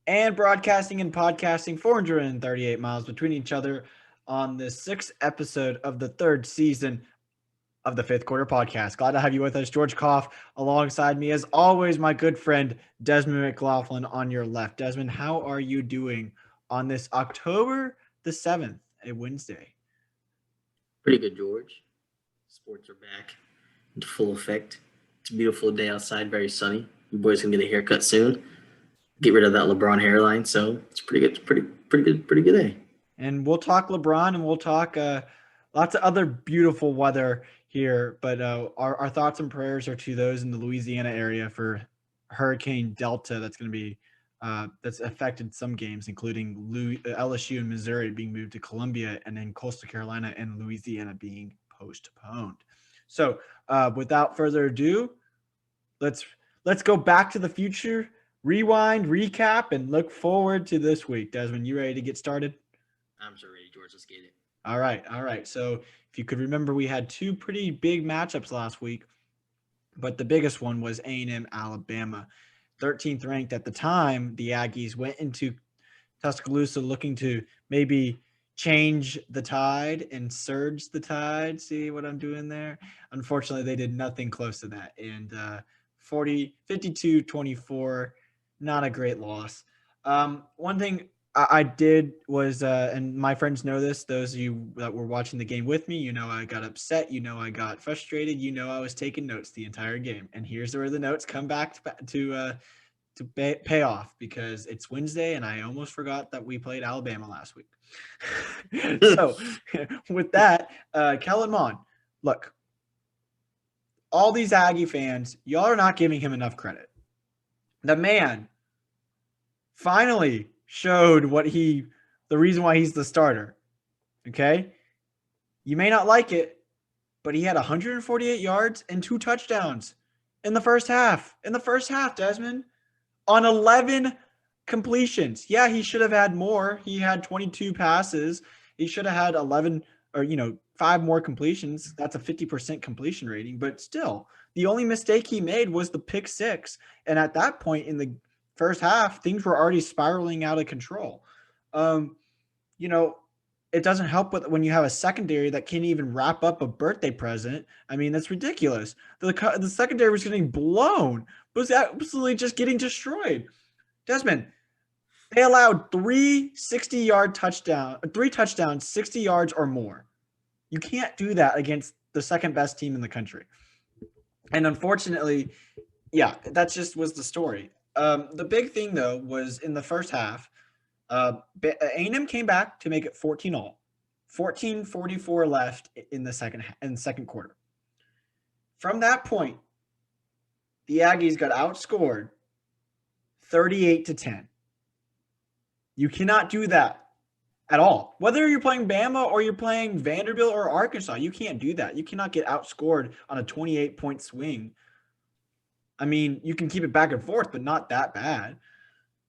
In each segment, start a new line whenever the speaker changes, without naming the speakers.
and broadcasting and podcasting 438 miles between each other on the sixth episode of the third season of the Fifth Quarter Podcast. Glad to have you with us, George Koff, alongside me, as always, my good friend Desmond McLaughlin on your left. Desmond, how are you doing on this October the 7th, a Wednesday?
Pretty good, George. Sports are back into full effect. It's a beautiful day outside, very sunny. Your boy's gonna get a haircut soon. Get rid of that LeBron hairline, so it's pretty good. Pretty good day.
And we'll talk LeBron and we'll talk lots of other beautiful weather here. But our thoughts and prayers are to those in the Louisiana area for Hurricane Delta that's going to be that's affected some games, including LSU and Missouri being moved to Columbia, and then Coastal Carolina and Louisiana being postponed. So without further ado, let's go back to the future, rewind, recap, and look forward to this week. Desmond, you ready to get started?
I'm so ready, George. Let's get it.
All right. So if you could remember, we had two pretty big matchups last week, but the biggest one was A&M Alabama. 13th ranked at the time, the Aggies went into Tuscaloosa looking to maybe change the tide and surge the tide. See what I'm doing there? Unfortunately, they did nothing close to that. And 52-24, not a great loss. One thing I did was, and my friends know this, those of you that were watching the game with me, I got upset, I got frustrated, I was taking notes the entire game. And here's where the notes come back to pay off, because it's Wednesday and I almost forgot that we played Alabama last week. So with that, Kellen Mond, look, all these Aggie fans, y'all are not giving him enough credit. The man finally showed the reason why he's the starter. Okay? You may not like it, but he had 148 yards and 2 touchdowns in the first half. Desmond, on 11 completions. Yeah, he should have had more. He had 22 passes. He should have had 11 or 5 more completions. That's a 50% completion rating, but still, the only mistake he made was the pick 6. And at that point in the first half, things were already spiraling out of control. It doesn't help when you have a secondary that can't even wrap up a birthday present. I mean, that's ridiculous. The secondary was getting blown, was absolutely just getting destroyed. Desmond, they allowed 3 touchdowns, 60 yards or more. You can't do that against the second best team in the country. And unfortunately, yeah, that just was the story. The big thing, though, was in the first half, A&M came back to make it 14-all. 14:44 left in the second quarter. From that point, the Aggies got outscored 38-10. You cannot do that at all. Whether you're playing Bama or you're playing Vanderbilt or Arkansas, you can't do that. You cannot get outscored on a 28-point swing. I mean, you can keep it back and forth, but not that bad.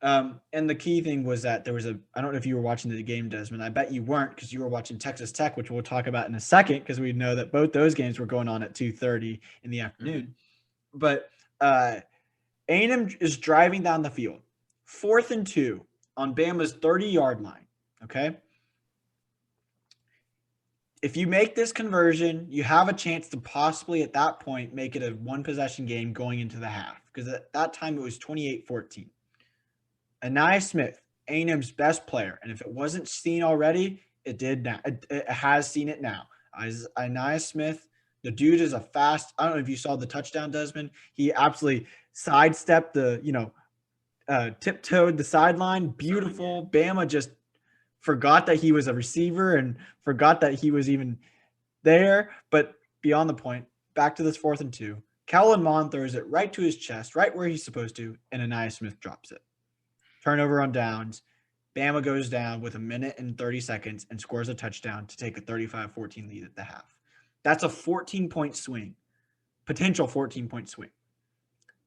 And the key thing was that there was I don't know if you were watching the game, Desmond. I bet you weren't, because you were watching Texas Tech, which we'll talk about in a second, because we know that both those games were going on at 2:30 in the afternoon. Mm-hmm. But A&M is driving down the field, 4th and 2 on Bama's 30-yard line, okay? If you make this conversion, you have a chance to possibly at that point make it a one-possession game going into the half, because at that time it was 28-14. Anaya Smith, A&M's best player, and if it wasn't seen already, it did now. It has seen it now. Anaya Smith, the dude is a fast. I don't know if you saw the touchdown, Desmond. He absolutely sidestepped tiptoed the sideline. Beautiful. Bama just forgot that he was a receiver and forgot that he was even there. But beyond the point, back to this 4th and 2. Kellen Mond throws it right to his chest, right where he's supposed to, and Anaya Smith drops it. Turnover on downs. Bama goes down with 1 minute and 30 seconds and scores a touchdown to take a 35-14 lead at the half. That's a 14-point swing, potential 14-point swing.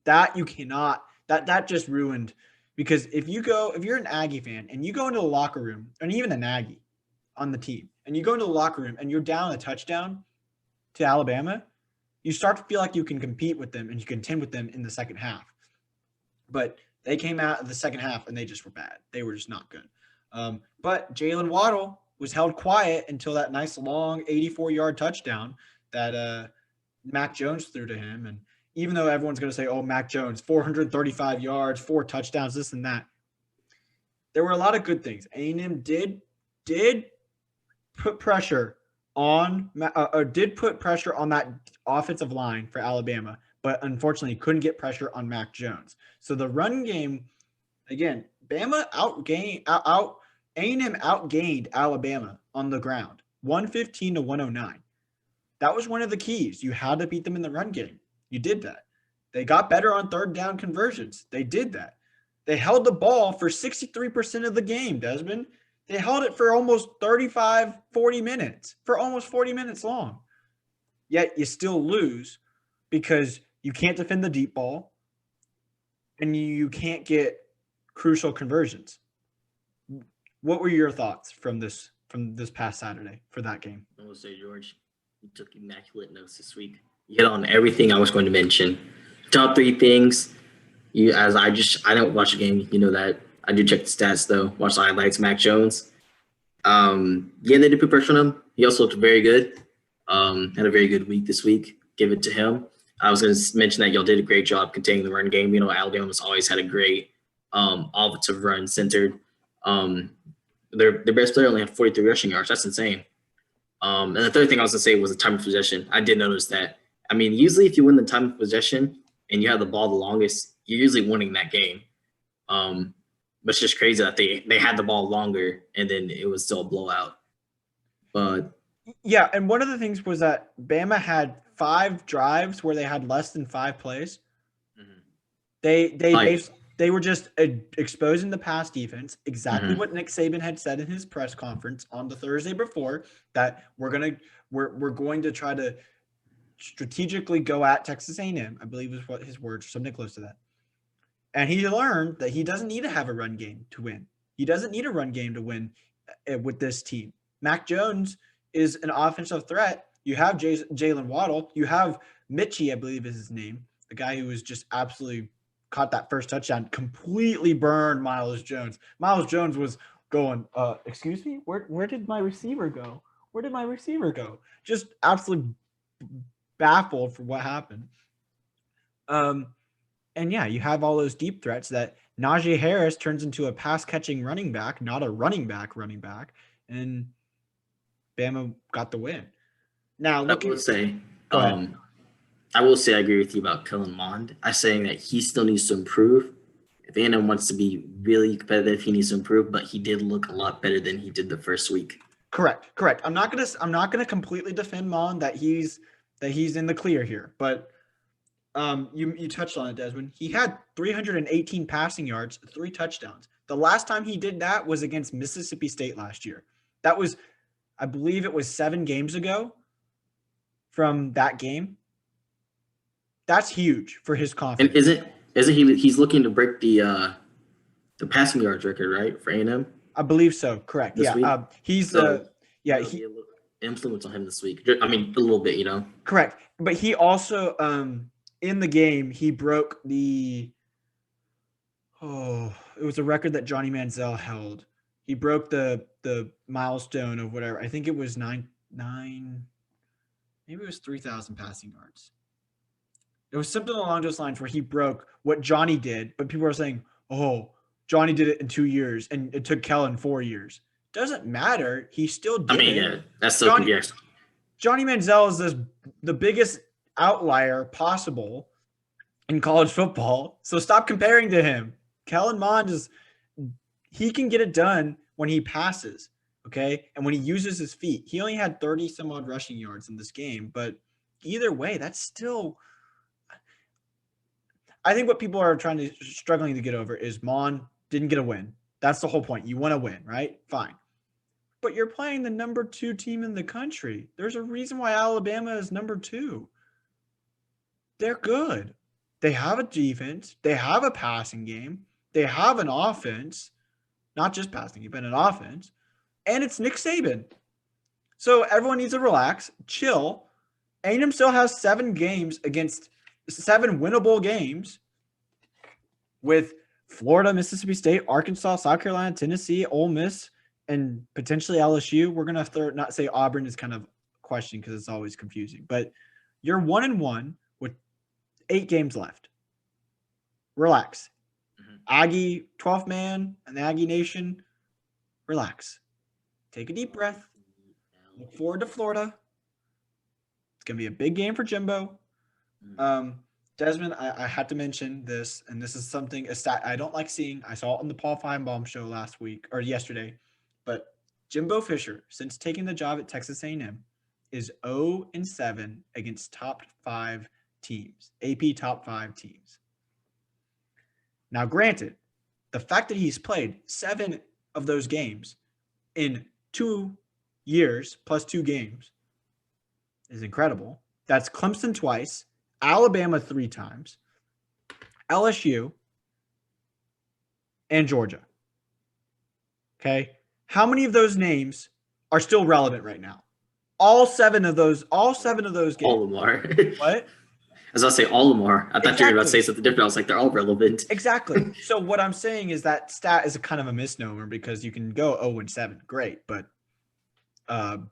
That you cannot, that just ruined, because if you're an Aggie fan and you go into the locker room, and even an Aggie on the team, and you go into the locker room and you're down a touchdown to Alabama, you start to feel like you can compete with them and you contend with them in the second half. But They came out in the second half and they just were bad. They were just not good. But Jalen Waddle was held quiet until that nice long 84-yard touchdown that Mac Jones threw to him. And even though everyone's going to say, oh, Mac Jones, 435 yards, 4 touchdowns, this and that, there were a lot of good things. A&M did put pressure on that offensive line for Alabama, but unfortunately couldn't get pressure on Mac Jones. So the run game, again, A&M outgained Alabama on the ground, 115 to 109. That was one of the keys. You had to beat them in the run game. You did that. They got better on third down conversions. They did that. They held the ball for 63% of the game, Desmond. They held it for almost 35, 40 minutes, for almost 40 minutes long. Yet you still lose because you can't defend the deep ball and you can't get crucial conversions. What were your thoughts from this past Saturday for that game?
I will say, George, you took immaculate notes this week. You hit on everything I was going to mention. Top 3 things. I don't watch a game. You know that. I do check the stats though. Watch the highlights. Mac Jones. They did put pressure on him. He also looked very good. Had a very good week this week. Give it to him. I was going to mention that y'all did a great job containing the run game. You know, Alabama's always had a great offensive run centered. Their best player only had 43 rushing yards. That's insane. And the third thing I was going to say was the time of possession. I did notice that. I mean, usually if you win the time of possession and you have the ball the longest, you're usually winning that game. But it's just crazy that they had the ball longer and then it was still a blowout. But
yeah, and one of the things was that Bama had 5 drives where they had less than 5 plays. Mm-hmm. They were just exposing the pass defense, exactly what Nick Saban had said in his press conference on the Thursday before, that we're going to try to strategically go at Texas A&M, I believe was what his words, something close to that. And he learned that he doesn't need to have a run game to win. He doesn't need a run game to win with this team. Mac Jones is an offensive threat. You have Jalen Waddle. You have Mitchie, I believe is his name, the guy who was just absolutely caught that first touchdown, completely burned Miles Jones. Miles Jones was going, excuse me, where did my receiver go? Where did my receiver go? Just absolutely baffled for what happened. And yeah, you have all those deep threats that Najee Harris turns into a pass-catching running back, not a running back, and Bama got the win. Now,
I will say I agree with you about Kellen Mond. I'm saying that he still needs to improve. If A&M wants to be really competitive, he needs to improve, but he did look a lot better than he did the first week.
Correct. I'm not gonna completely defend Mond that he's in the clear here, but you touched on it, Desmond. He had 318 passing yards, 3 touchdowns. The last time he did that was against Mississippi State last year. That was, I believe it was 7 games ago from that game. That's huge for his confidence.
And isn't he's looking to break the passing yards record, right, for A&M?
I believe so. Correct.
This week?
He's
he influence on him this week. I mean, a little bit, you know.
Correct. But he also in the game, he broke it was a record that Johnny Manziel held. He broke the milestone of whatever. I think it was 9, maybe it was 3,000 passing yards. It was something along those lines where he broke what Johnny did, but people are saying, oh, Johnny did it in 2 years and it took Kellen 4 years. Doesn't matter. He still did it.
Yeah, that's still
Johnny Manziel is the biggest outlier possible in college football. So stop comparing to him. Kellen Mond he can get it done when he passes, okay? And when he uses his feet. He only had 30 some odd rushing yards in this game, but either way, that's still – I think what people are struggling to get over is Mond didn't get a win. That's the whole point. You want to win, right? Fine. But you're playing the number 2 team in the country. There's a reason why Alabama is number 2. They're good. They have a defense. They have a passing game. They have an offense. Not just passing game, but an offense. And it's Nick Saban. So everyone needs to relax, chill. A&M still has 7 winnable games with Florida, Mississippi State, Arkansas, South Carolina, Tennessee, Ole Miss, and potentially LSU. We're going to not say Auburn is kind of questioned because it's always confusing. But you're 1-1 with 8 games left. Relax. Aggie 12th man and the Aggie Nation, relax. Take a deep breath. Look forward to Florida. It's going to be a big game for Jimbo. Desmond, I had to mention this, and this is a stat I don't like seeing. I saw it on the Paul Feinbaum show yesterday. But Jimbo Fisher, since taking the job at Texas A&M, is 0-7 against top 5 teams, AP top 5 teams. Now, granted, the fact that he's played 7 of those games in 2 years plus 2 games is incredible. That's Clemson twice, Alabama 3 times, LSU, and Georgia. Okay? How many of those names are still relevant right now? All 7 of those games.
All of them are.
What?
As I say, all of them are. I thought you were about to say something different. I was like, they're all relevant.
Exactly. So what I'm saying is that stat is a kind of a misnomer because you can go 0-7. Great. But how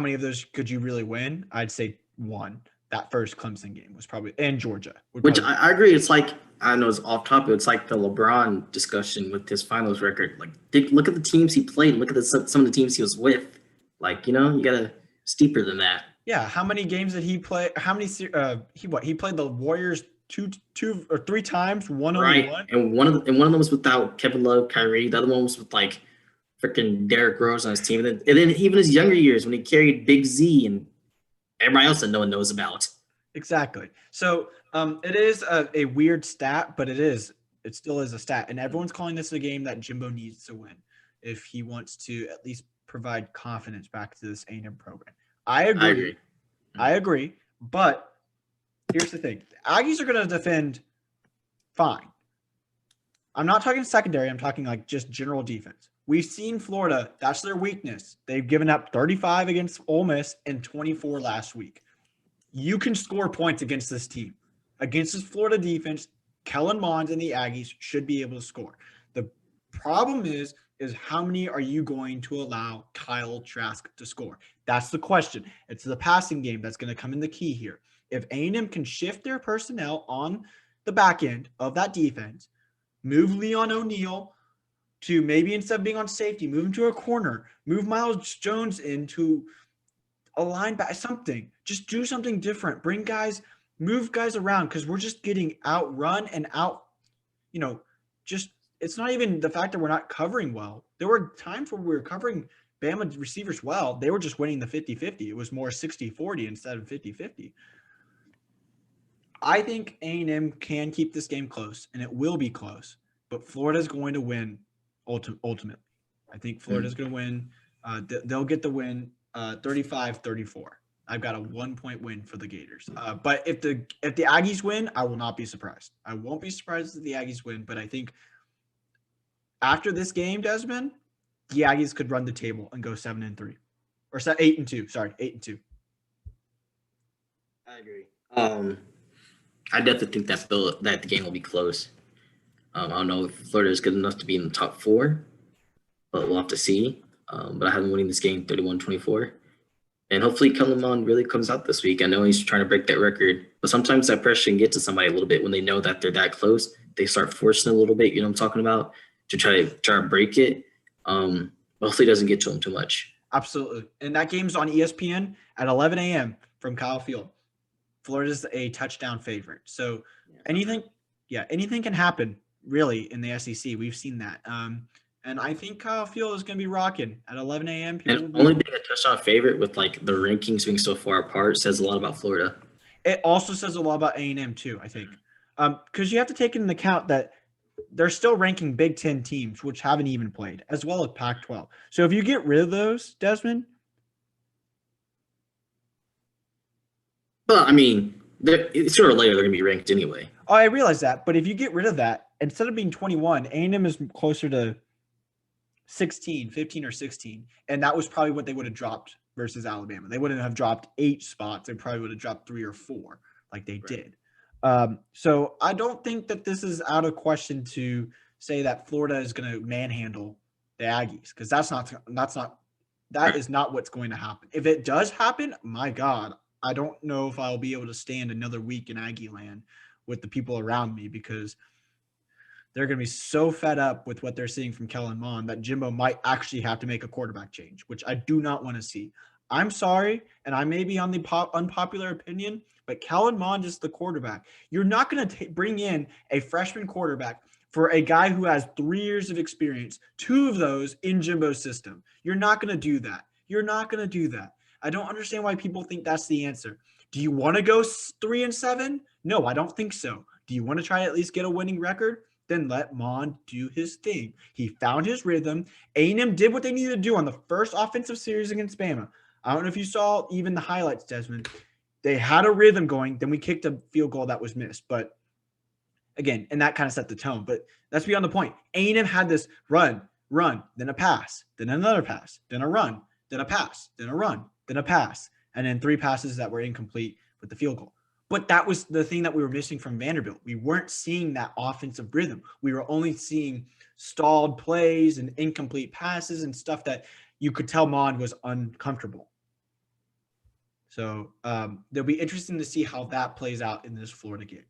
many of those could you really win? I'd say 1. That first Clemson game was probably – and Georgia.
Which I agree. It's like – I know it's off topic. It's like the LeBron discussion with his finals record. Like, look at the teams he played. Look at some of the teams he was with. Like, you got to – it's deeper than that.
Yeah, how many games did he play? How many? He played the Warriors 2 or 3 times. One
right,
on one.
And one of them was without Kevin Love, Kyrie. The other one was with like freaking Derrick Rose on his team. And then even his younger years when he carried Big Z and everybody else that no one knows about.
Exactly. So it is a weird stat, but it still is a stat, and everyone's calling this a game that Jimbo needs to win if he wants to at least provide confidence back to this A&M program. I agree. But here's the thing. The Aggies are going to defend fine. I'm not talking secondary. I'm talking like just general defense. We've seen Florida. That's their weakness. They've given up 35 against Ole Miss and 24 last week. You can score points against this team. Against this Florida defense, Kellen Mond and the Aggies should be able to score. The problem is how many are you going to allow Kyle Trask to score? That's the question. It's the passing game that's going to come in the key here. If A&M can shift their personnel on the back end of that defense, move Leon O'Neal to maybe instead of being on safety, move him to a corner, move Miles Jones into a linebacker, something. Just do something different. Move guys around because we're just getting outrun and it's not even the fact that we're not covering well. There were times where we were covering Bama receivers well. They were just winning the 50-50. It was more 60-40 instead of 50-50. I think A&M can keep this game close, and it will be close. But Florida's going to win ultimately. I think Florida's going to win. They'll get the win 35-34. I've got a 1-point win for the Gators. But if the Aggies win, I will not be surprised. I won't be surprised if the Aggies win, but I think – after this game, Desmond, the Aggies could run the table and go 7-3 or 8-2. Sorry, 8-2.
I agree. I definitely think that the game will be close. I don't know if Florida is good enough to be in the top 4, but we'll have to see. But I have them winning this game 31-24. And hopefully Kellen Mond really comes out this week. I know he's trying to break that record, but sometimes that pressure can get to somebody a little bit when they know that they're that close. They start forcing a little bit, you know what I'm talking about, to try to break it. Hopefully it doesn't get to him too much.
Absolutely. And that game's on ESPN at 11 a.m. from Kyle Field. Florida's a touchdown favorite. So anything can happen really in the SEC. We've seen that. And I think Kyle Field is going to be rocking at 11 a.m.
And only being a touchdown favorite with like the rankings being so far apart says a lot about Florida.
It also says a lot about A&M too, I think. Because you have to take into account that they're still ranking Big Ten teams, which haven't even played, as well as Pac-12. So if you get rid of those, Desmond.
Well, I mean, sooner or later they're going to be ranked anyway.
Oh, I realize that. But if you get rid of that, instead of being 21, A&M is closer to 15 or 16. And that was probably what they would have dropped versus Alabama. They wouldn't have dropped 8 spots. They probably would have dropped 3 or 4 like they did. So I don't think that this is out of question to say that Florida is going to manhandle the Aggies, because that is not what's going to happen. If it does happen, my God, I don't know if I'll be able to stand another week in Aggie land with the people around me, because they're going to be so fed up with what they're seeing from Kellen Mond that Jimbo might actually have to make a quarterback change, which I do not want to see. I'm sorry, and I may be on the unpopular opinion, but Kellen Mond is the quarterback. You're not going to bring in a freshman quarterback for a guy who has 3 years of experience, 2 of those in Jimbo's system. You're not going to do that. You're not going to do that. I don't understand why people think that's the answer. Do you want to go 3-7? No, I don't think so. Do you want to try to at least get a winning record? Then let Mond do his thing. He found his rhythm. A&M did what they needed to do on the first offensive series against Bama. I don't know if you saw even the highlights, Desmond. They had a rhythm going. Then we kicked a field goal that was missed. But again, and that kind of set the tone. But that's beyond the point. A&M had this run, then a pass, then another pass, then a run, then a pass, then a run, then a pass, and then 3 passes that were incomplete with the field goal. But that was the thing that we were missing from Vanderbilt. We weren't seeing that offensive rhythm. We were only seeing stalled plays and incomplete passes and stuff that you could tell Mond was uncomfortable. So it'll be interesting to see how that plays out in this Florida game.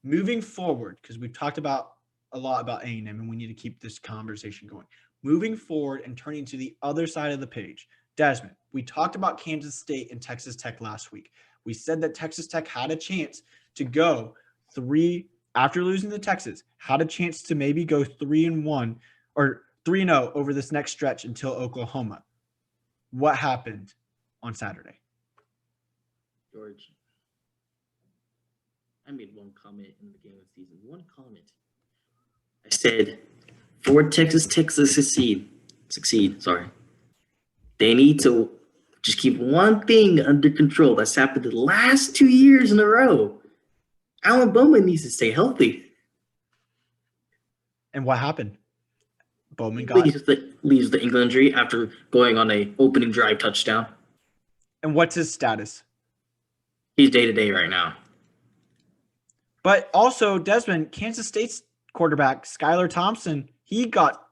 Moving forward, because we've talked about a lot about A&M, and we need to keep this conversation going. Moving forward and turning to the other side of the page, Desmond, we talked about Kansas State and Texas Tech last week. We said that Texas Tech had a chance to go 3 after losing to Texas, had a chance to maybe go 3-1 or 3-0 over this next stretch until Oklahoma. What happened on Saturday?
George, I made one comment in the game of the season. One comment. I said, for Texas Tech to succeed, they need to just keep one thing under control. That's happened the last 2 years in a row. Bowman needs to stay healthy.
And what happened? Bowman
leaves the ankle injury after going on a opening drive touchdown.
And what's his status?
He's day-to-day right now.
But also, Desmond, Kansas State's quarterback, Skylar Thompson, he got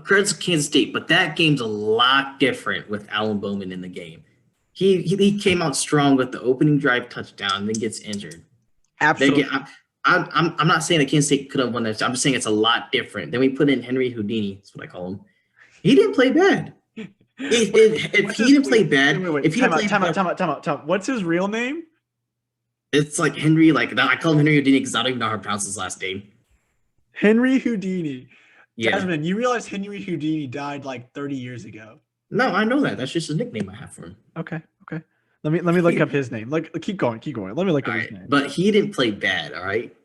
credit to Kansas State, but that game's a lot different with Alan Bowman in the game. He came out strong with the opening drive touchdown, then gets injured.
Absolutely.
I'm not saying that Kansas State could have won that. I'm just saying it's a lot different. Then we put in Henry Houdini. That's what I call him. He didn't play bad. If he didn't play bad, if he didn't play bad,
time out. What's his real name?
It's like Henry. Like I call him Henry Houdini because I don't even know how to pronounce his last name.
Henry Houdini.
Yeah.
Desmond, you realize Henry Houdini died like 30 years ago?
No, I know that. That's just a nickname I have for him.
Okay. Let me look up his name. Keep going. Let me look up his name.
But he didn't play bad. All right.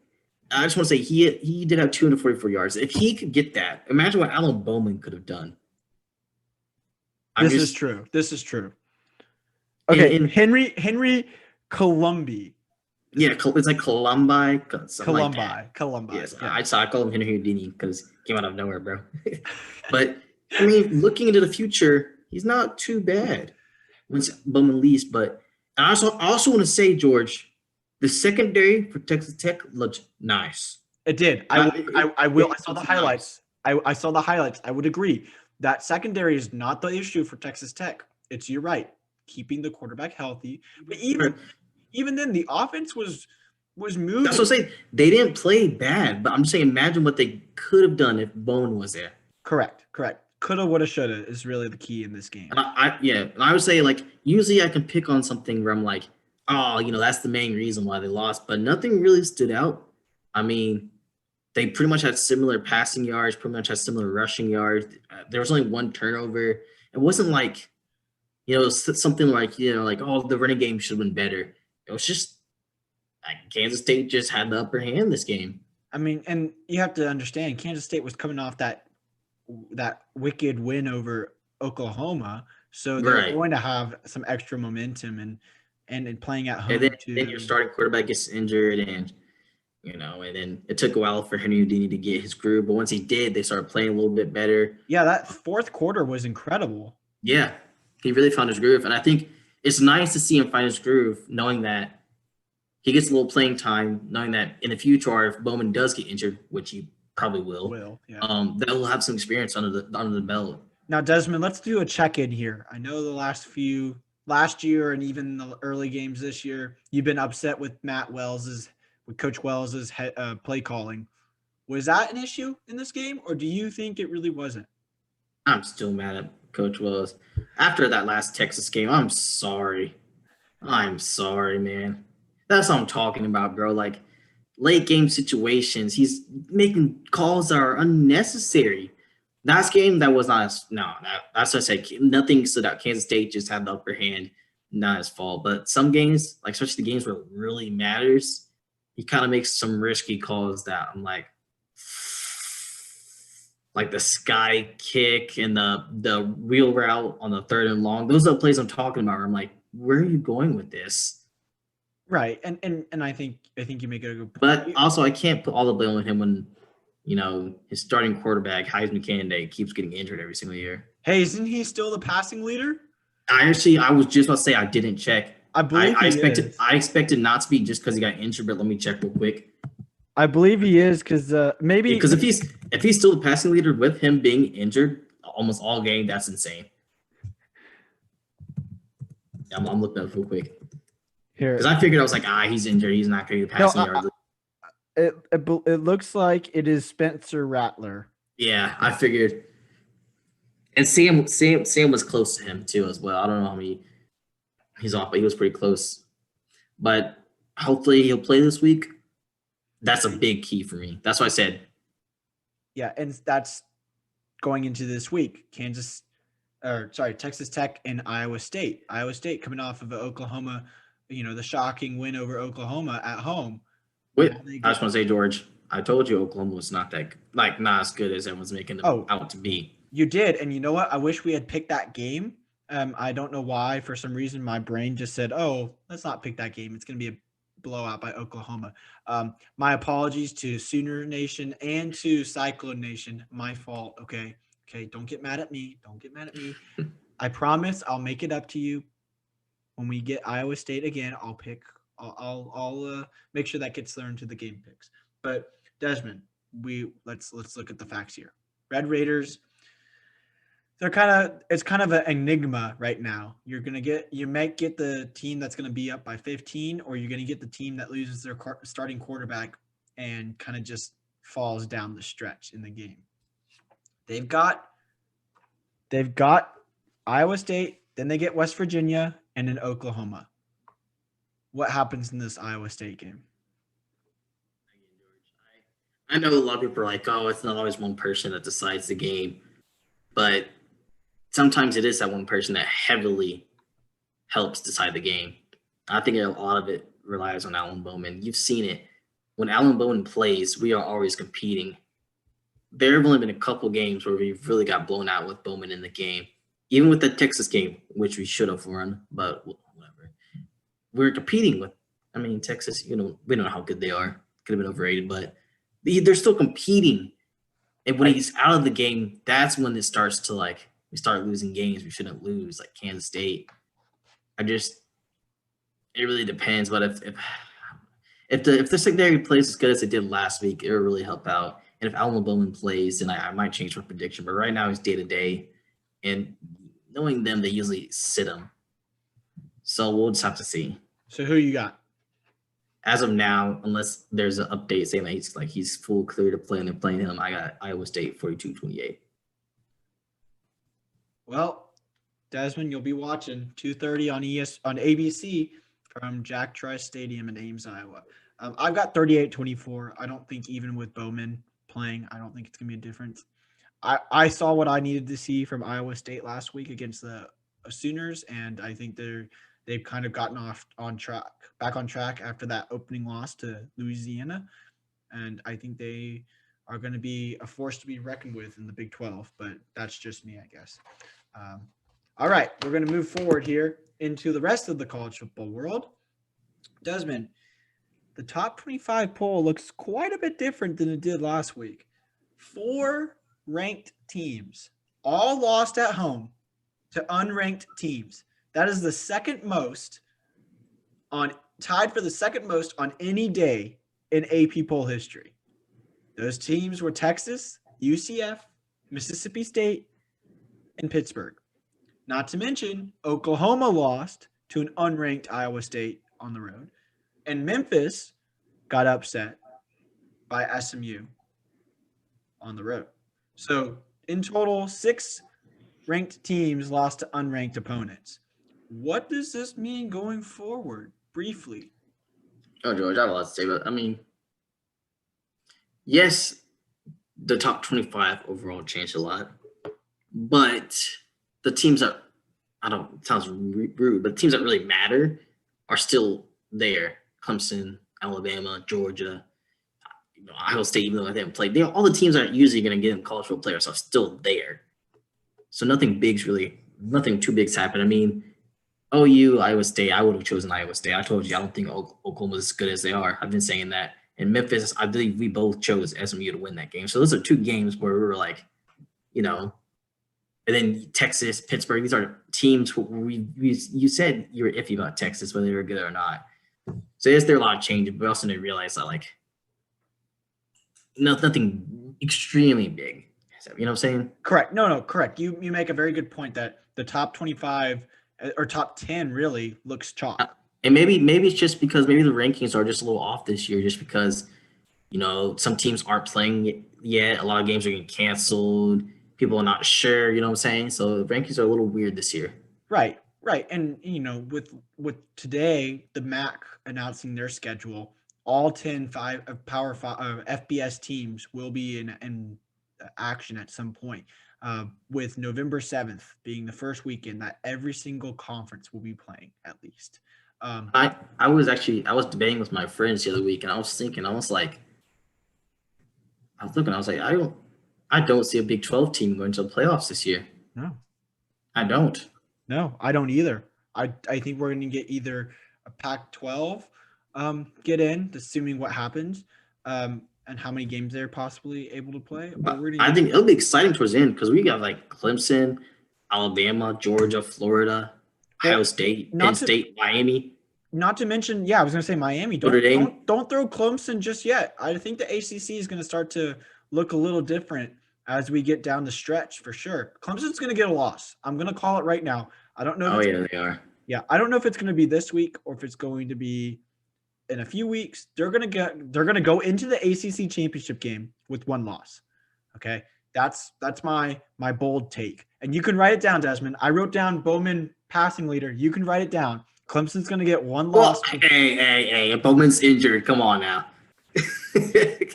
I just want to say he did have 244 yards. If he could get that, imagine what Alan Bowman could have done.
This is true. Okay, Henry Columbi.
Yeah, it's like Columbi.
Columbi.
Yes, yeah. I call him Henry Houdini because he came out of nowhere, bro. But I mean, looking into the future, he's not too bad once Bowman leaves. But I also want to say, George, the secondary for Texas Tech looked nice.
It did. I will. I saw the highlights. I saw the highlights. I would agree that secondary is not the issue for Texas Tech. You're right, keeping the quarterback healthy. But even then, the offense was moving.
That's what I'm saying. They didn't play bad, but I'm just saying, imagine what they could have done if Bowman was there.
Correct. Coulda, woulda, shoulda is really the key in this game.
And I would say, like, usually I can pick on something where I'm like, oh, that's the main reason why they lost, but nothing really stood out. I mean, they pretty much had similar passing yards, pretty much had similar rushing yards. There was only one turnover. It wasn't like, something like, the running game should have been better. It was just like Kansas State just had the upper hand this game.
I mean, and you have to understand, Kansas State was coming off that wicked win over Oklahoma, so they're going to have some extra momentum and playing at home.
And then your starting quarterback gets injured, and then it took a while for Henry Houdini to get his groove. But once he did, they started playing a little bit better.
Yeah, that fourth quarter was incredible.
Yeah, he really found his groove, and I think it's nice to see him find his groove, knowing that he gets a little playing time, knowing that in the future, or if Bowman does get injured, which he probably will,
Yeah.
that he'll have some experience under the belt.
Now, Desmond, let's do a check-in here. I know last year and even the early games this year, you've been upset with Coach Wells's play calling. Was that an issue in this game, or do you think it really wasn't?
I'm still mad at Coach Wells. After that last Texas game, I'm sorry. I'm sorry, man. That's what I'm talking about, bro. Like late game situations, he's making calls that are unnecessary. Last game, that was not his, no. That's what I said. Nothing stood out. Kansas State just had the upper hand, not his fault. But some games, like especially the games where it really matters, he kind of makes some risky calls that I'm like the sky kick and the wheel route on the 3rd and long. Those are the plays I'm talking about. Where I'm like, where are you going with this?
Right, and I think you make it a good point.
But also, I can't put all the blame on him when his starting quarterback, Heisman candidate, keeps getting injured every single year.
Hey, isn't he still the passing leader?
I was just about to say I didn't check.
I believe
I expected not to be just because he got injured, but let me check real quick.
I believe he is because maybe
because if he's still the passing leader with him being injured almost all game, that's insane. I'm looking up real quick
here
because I figured I was like, he's injured, he's not going to get passing yards.
It looks like it is Spencer Rattler.
Yeah, I figured. And Sam was close to him too as well. I don't know how many he's off, but he was pretty close. But hopefully he'll play this week. That's a big key for me. That's what I said.
Yeah, and that's going into this week. Texas Tech and Iowa State. Iowa State coming off of Oklahoma, the shocking win over Oklahoma at home.
Wait, I just want to say, George, I told you Oklahoma was not as good as everyone's making them out to be.
You did, and you know what? I wish we had picked that game. I don't know why. For some reason, my brain just said, "Oh, let's not pick that game. It's going to be a blowout by Oklahoma." My apologies to Sooner Nation and to Cyclone Nation. My fault. Okay. Don't get mad at me. I promise I'll make it up to you when we get Iowa State again. I'll make sure that gets learned to the game picks. But Desmond, let's look at the facts here. Red Raiders. It's kind of an enigma right now. You might get the team that's going to be up by 15, or you're going to get the team that loses their starting quarterback and kind of just falls down the stretch in the game. They've got Iowa State, then they get West Virginia, and then Oklahoma. What happens in this Iowa State game?
I know a lot of people are like, oh, it's not always one person that decides the game, but sometimes it is that one person that heavily helps decide the game. I think a lot of it relies on Alan Bowman. You've seen it. When Alan Bowman plays, we are always competing. There have only been a couple games where we've really got blown out with Bowman in the game. Even with the Texas game, which we should have won, but whatever. We're competing with, Texas, we don't know how good they are. Could have been overrated, but they're still competing. And when he's out of the game, that's when it starts to we start losing games we shouldn't lose, like Kansas State. It really depends. But if the secondary plays as good as it did last week, it will really help out. And if Alan Bowman plays, then I might change my prediction. But right now he's day to day, and knowing them, they usually sit him. So we'll just have to see.
So who you got?
As of now, unless there's an update saying that he's full clear to play and they're playing him, I got Iowa State 42-28.
Well, Desmond, you'll be watching 2:30 on ABC from Jack Trice Stadium in Ames, Iowa. I've got 38-24. I don't think even with Bowman playing, I don't think it's going to be a difference. I saw what I needed to see from Iowa State last week against the Sooners, and I think they've kind of gotten back on track after that opening loss to Louisiana, and I think they are going to be a force to be reckoned with in the Big 12, but that's just me, I guess. All right, we're going to move forward here into the rest of the college football world. Desmond, the top 25 poll looks quite a bit different than it did last week. 4 ranked teams, all lost at home to unranked teams. That is the second most on tied for the second most on any day in AP poll history. Those teams were Texas, UCF, Mississippi State, and Pittsburgh. Not to mention, Oklahoma lost to an unranked Iowa State on the road. And Memphis got upset by SMU on the road. So in total, 6 ranked teams lost to unranked opponents. What does this mean going forward? Briefly.
Oh, George, I have a lot to say, but I mean, yes, the top 25 overall changed a lot, but the teams that it sounds rude, but teams that really matter are still there. Clemson, Alabama, Georgia, Iowa State, even though they haven't played. All the teams that are usually going to get in college football players are still there. So nothing too big's happened. I mean, OU, Iowa State, I would have chosen Iowa State. I told you I don't think Oklahoma's as good as they are. I've been saying that. And Memphis, I believe we both chose SMU to win that game. So those are 2 games where we were like, and then Texas, Pittsburgh, these are teams who you said you were iffy about Texas, whether they were good or not. So yes, there are a lot of changes, but we also didn't realize that nothing extremely big. You know what I'm saying?
Correct. No, correct. You make a very good point that the top 25 or top 10 really looks chalk.
And maybe it's just because maybe the rankings are just a little off this year, just because some teams aren't playing yet. A lot of games are getting canceled. People are not sure. You know what I'm saying? So the rankings are a little weird this year.
Right. And with today the MAC announcing their schedule, all 10 Power 5 FBS teams will be in action at some point. With November 7th being the first weekend that every single conference will be playing at least.
I was debating with my friends the other week, and I was thinking, I was like, I don't see a Big 12 team going to the playoffs this year.
No,
I don't.
No, I don't either. I think we're going to get either a Pac-12 get in, assuming what happens, and how many games they're possibly able to play.
I think it'll be exciting towards the end because we got Clemson, Alabama, Georgia, Florida, Ohio State, Penn State, Miami.
Not to mention, I was going to say Miami. Don't throw Clemson just yet. I think the ACC is going to start to look a little different as we get down the stretch for sure. Clemson's going to get a loss. I'm going to call it right now. I don't know.
They are.
Yeah, I don't know if it's going to be this week or if it's going to be in a few weeks. They're going to go into the ACC championship game with 1 loss. Okay, that's my bold take, and you can write it down, Desmond. I wrote down Bowman passing leader. You can write it down. Clemson's going to get 1 loss.
Hey, Bowman's injured. Come on now.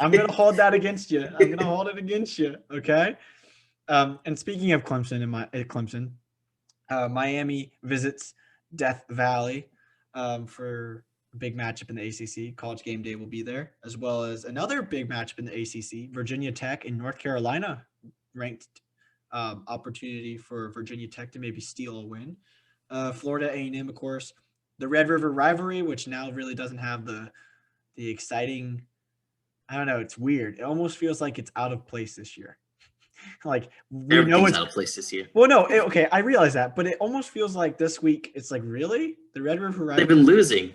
I'm going to hold that against you. I'm going to hold it against you. Okay. And speaking of Clemson, Miami visits Death Valley for a big matchup in the ACC. College Game Day will be there, as well as another big matchup in the ACC. Virginia Tech and North Carolina ranked opportunity for Virginia Tech to maybe steal a win. Florida A&M, of course. The Red River rivalry, which now really doesn't have the exciting. I don't know. It's weird. It almost feels like it's out of place this year. We know it's
out of place this year.
Well, no, okay, I realize that, but it almost feels like this week it's like, really? The Red River rivalry?
They've been losing.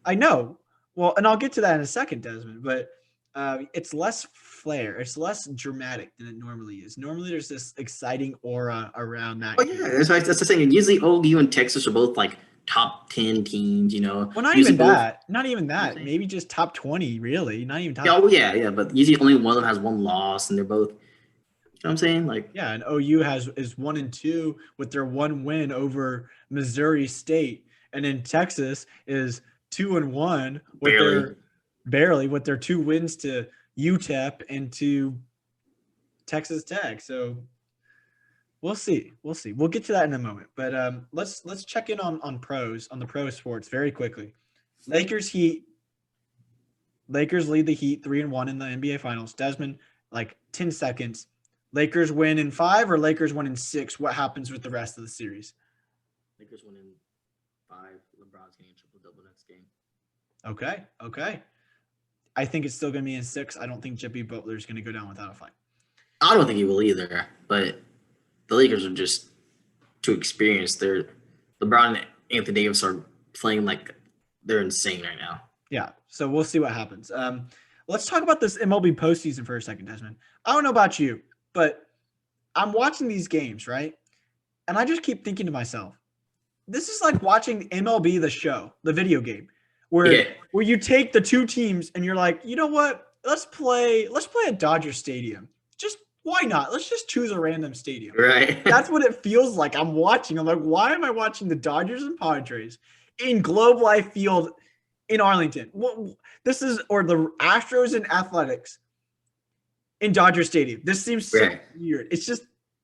I know. Well, and I'll get to that in a second, Desmond, but it's less flair. It's less dramatic than it normally is. Normally there's this exciting aura around that.
Oh, yeah, that's the thing. And usually OU and Texas are both top 10 teams,
Well, not even that. Not even that. Maybe just top 20, really. Not even top
20. Yeah, but usually only one of them has 1 loss, and they're both, you know what I'm saying?
And OU is 1-2 with their 1 win over Missouri State, and then Texas is 2-1 with barely with their 2 wins to UTEP and to Texas Tech. So we'll see. We'll get to that in a moment. But let's check in on the pro sports very quickly. Lakers lead the Heat 3-1 in the NBA Finals. Desmond, 10 seconds. Lakers win in 5 or Lakers win in 6? What happens with the rest of the series?
Lakers win in 5. LeBron's getting a triple-double next game.
Okay. I think it's still going to be in 6. I don't think Jimmy Butler's going to go down without a fight.
I don't think he will either, but the Lakers are just too experienced. LeBron and Anthony Davis are playing like they're insane right now.
Yeah, so we'll see what happens. Let's talk about this MLB postseason for a second, Desmond. I don't know about you, but I'm watching these games, right? And I just keep thinking to myself, this is like watching MLB the show, the video game, where you take the two teams and you're like, you know what? Let's play at Dodger Stadium. Just why not? Let's just choose a random stadium.
Right.
That's what it feels like. I'm watching. I'm like, why am I watching the Dodgers and Padres in Globe Life Field in Arlington? This is, or the Astros and Athletics in Dodger Stadium. This seems so weird. It's just,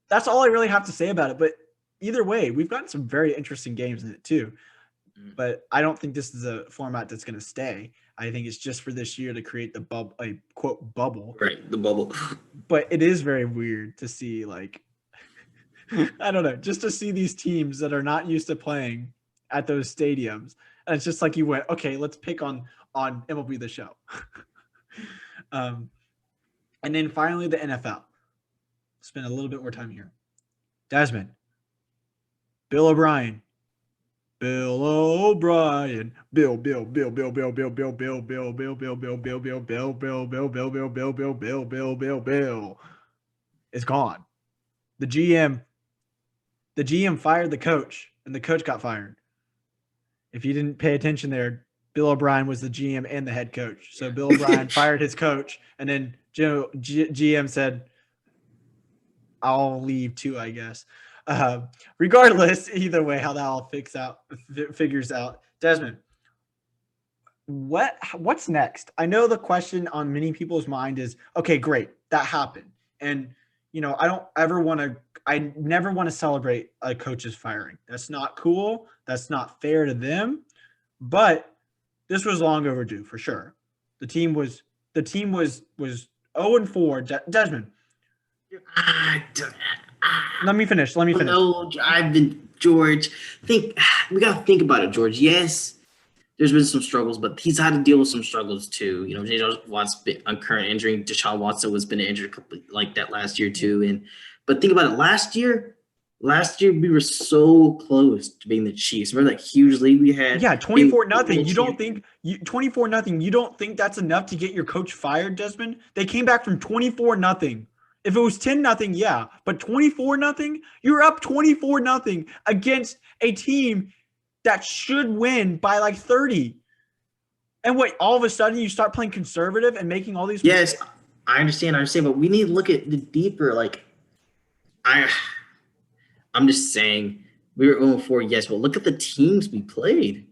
that's all I really have to say about it. But either way, we've gotten some very interesting games in it too. But I don't think this is a format that's going to stay. I think it's just for this year to create the quote bubble.
Right, the bubble.
But it is very weird to see, like, I don't know, just to see these teams that are not used to playing at those stadiums. And it's just like you went, okay, let's pick on MLB The Show. And then finally the NFL. Spend a little bit more time here. Desmond. Bill O'Brien. Bill O'Brien. Bill is gone. The GM fired the coach, and the coach got fired. If you didn't pay attention there, Bill O'Brien was the GM and the head coach. So Bill O'Brien fired his coach, and then GM said, I'll leave too, I guess. Regardless, either way, how that all figures out. Desmond, what's next? I know the question on many people's mind is, okay, great, that happened. And, you know, I never want to celebrate a coach's firing. That's not cool. That's not fair to them. But this was long overdue for sure. The team was 0-4. Desmond. Let me finish.
No, George. We gotta think about it, George. Yes, there's been some struggles, but he's had to deal with some struggles too. You know, J.J. Watt's been on current injury. Deshaun Watson was been injured like that last year too. But think about it. Last year we were so close to being the Chiefs. Remember that huge lead we had?
Yeah, 24-0. You don't think 24-0? You don't think that's enough to get your coach fired, Desmond? They came back from 24-0. If it was 10-0, yeah, but 24-0, you're up 24-0 against a team that should win by like 30. And what, all of a sudden you start playing conservative and making all these
mistakes? Yes, I understand, but we need to look at the deeper, like, I'm just saying we were 0-4, yes, but look at the teams we played.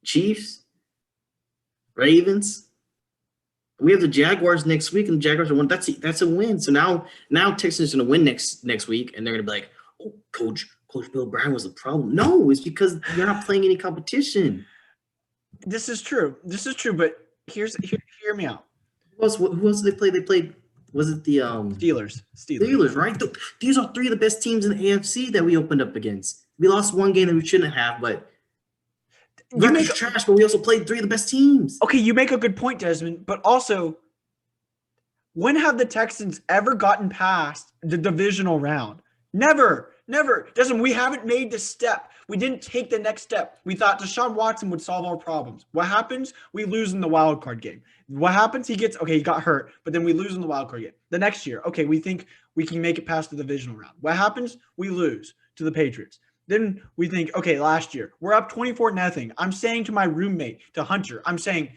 Chiefs, Ravens. We have the Jaguars next week, and the Jaguars are one. That's a win. So now Texans are going to win next week, and they're going to be like, "Oh, Coach Bill O'Brien was the problem." No, it's because you're not playing any competition.
This is true. But hear me out.
Who else did they play? They played. Was it the
Steelers?
Steelers, right? These are three of the best teams in the AFC that we opened up against. We lost one game that we shouldn't have, but. You make trash, but we also played three of the best teams.
Okay, you make a good point, Desmond. But also, when have the Texans ever gotten past the divisional round? Never. Desmond, we haven't made the step. We didn't take the next step. We thought Deshaun Watson would solve our problems. What happens? We lose in the wild card game. What happens? He got hurt, but then we lose in the wild card game. The next year, okay, we think we can make it past the divisional round. What happens? We lose to the Patriots. Then we think, okay, last year, we're up 24-0. I'm saying to my roommate, to Hunter, I'm saying